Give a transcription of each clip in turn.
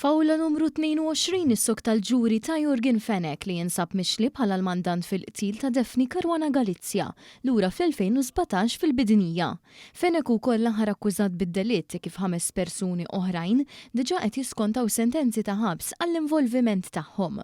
Fawla numru 22 is-sok tal-ġuri ta' Jurgen Fenek li jinsab mixli bħala l-mandant fil-qtil ta' Defni Caruana Galizia lura fl-2017 fil-Bidnija. Fenek ukoll aħar akkużat bid-delitt kif 5 persuni oħrajn diġà qed jiskontaw sentenzi ta' ħabs għall-involviment tagħhom.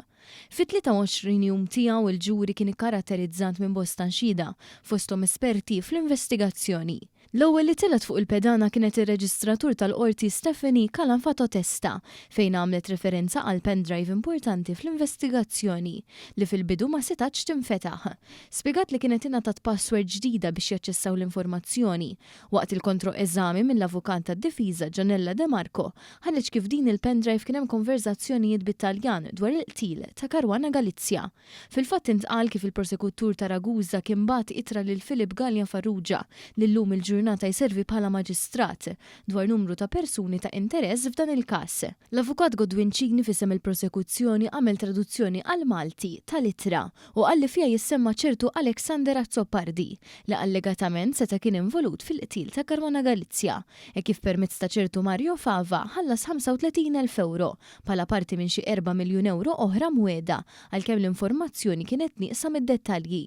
Fit-23 jum tiegħu il-ġuri kien ikkaratterizzat minn bosta nxida fosthom esperti fl-investigazzjoni. L-ewwel li tilet fuq il-pedana kienet ir-reġistratur tal-qorti Stephanie Kalanfato Testa fejn għamlet referenza għal pendrive importanti fl-investigazzjoni li fil-bidu ma setax tinfetaħ. Spjegat li kienet ingħatat password ġdida biex jaċċessaw l-informazzjoni. Waqt il-kontroeżami mill-avukat tad-difiża Gianella De Marco ħareġ kif din il-pendrive kien hemm konverzazzjonijiet bit-Taljan dwar il-qtil ta' Caruana Galizia. Fil-fatt intqal kif il-prosekutur ta' Ragusa kien bagħat ittra lil Filip Gallia Farrugia li llum il-ġurnata jservi bħala maġistrat dwar numru ta' persuni ta' interess f'dan il-każ. L-avukat Godwin Cigni fisem il-prosekuzzjoni għamel traduzzjoni għal Malti tal-ittra u qal li fiha jissemma ċertu Alexander Azzopardi li allegatament seta' kien involut fil-qtil ta' Caruana Galizia e kif permezz ta' ċertu Mario Fava ħallas 35,000 euro bħala parti minn xi 4 miljun euro oħra mweda għalkemm l-informazzjoni kienet nieqsa mid-dettalji.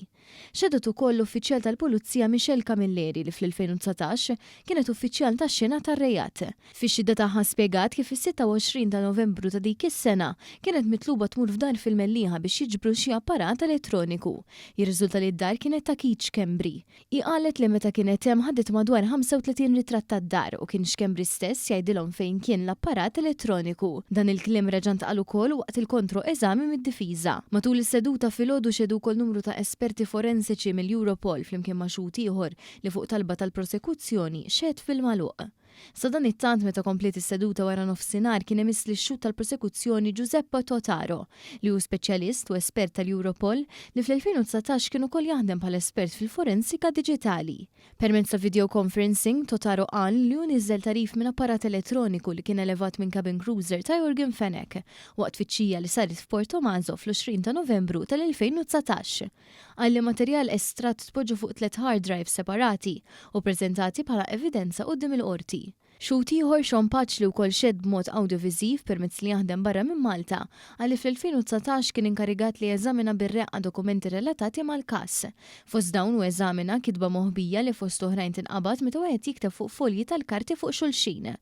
Xedet ukoll l-uffiċjal tal-Pulizija Michel Camilleri li fl-2019 kienet uffiċjal tax-xena tar-rejat. Fix-xhieda tagħha spjegat kif is-26 ta' Novembru ta' dik is-sena kienet mitluba tmur f'dar fil-Mellieħa biex jiġbru xi apparat elettroniku. Jirriżulta li d-dar kienet ta' Keach Kembri. Hi qalet li meta kienet hemm ħadet madwar 35 ritratt tad-dar u kien x'Kembri stess jgħidilhom fejn kien l-apparat elettroniku. Dan il-kliem reġa' ntqal ukoll waqt il-kontro eżami mid-difiża. Matul is-seduta filgħodu xedu wkoll numru ta' esperti forensiċi mill-Europol flimkien ma' xhud ieħor li fuq talba tal-prosekuzzjoni xed fil-magħluq. Sa dan it-tant meta komplet is-seduta wara nofsinhar kien imiss li x-xhud tal-prosekuzzjoni Giuseppe Totaro li hu speċjalist u espert tal-Europol li fl-2019 kien ukoll jaħdem bħala espert fil-forensika diġitali. Permezz ta' video conferencing Totaro qal li hu niżżel tarif minn apparat elettroniku li kien elevat minn cabin cruiser ta' Jurgen Fenek waqt tfittxija li saret f'Port Tommaso fl-20 ta' Novembru tal-2019. Għal li materjal estratt tpoġġu fuq 3 hard drives separati u preżentati bħala evidenza quddiem il-qorti. Xut ieħor Sean Patch li wkoll xed b'mod audiovisiv permezz li jaħdem barra minn Malta għalli fl-2019 kien inkarigat li jeżamina bir-reqqa dokumenti relatati mal-każ. Fost dawn u eżamina kitba moħbija li fost oħrajn tinqabad meta wieħed jikteb fuq folji tal-karti fuq xulxin.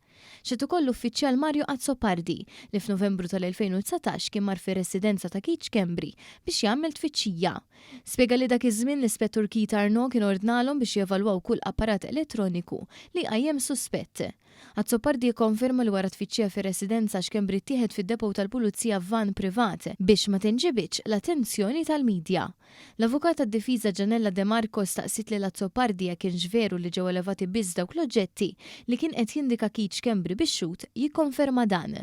Xed ukoll l-uffiċjal Mario Azzopardi li f'Novembru tal-2019 kien mar fir-residenza ta' Keach Kembri biex jagħmel tfittxija. Spjega li dak iż-żmien l-Ispettur Keith Arnaud kien ordnalhom biex jevalwaw kull apparat elettroniku li qajjem suspett. Azzopardi jikkonferma li wara tfittxija fir-residenza x'Kembri ttieħed fid-depo tal-Pulizija f'van privat biex ma tinġibitx l-attenzjoni tal-midja. L-avukat tad-difiża Gianella De Marco staqsit lil Azzopardi jekk kienx veru li ġew elevati biss dawk l-oġġetti li kien qed jindika Keach Kembri bix-xut jikkonferma dan.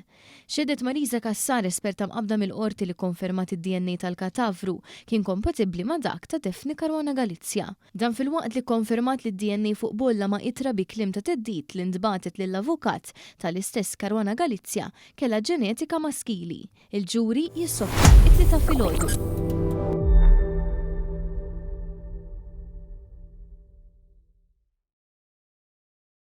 Xedet Marisa Kassar esperta mqabbda mill-qorti li konfermat id-DNA tal-katavru kien kompatibbli ma' dak ta' Defni Caruana Galizia. Dan fil-waqt li konfermat li d-DNA fuq bolla ma' itra bi kliem ta' teddid li ntbatet lill-avukat tal-istess Caruana Galizia kellha ġenetika maskili. Il-ġuri jissokka it-tlieta filgħodu.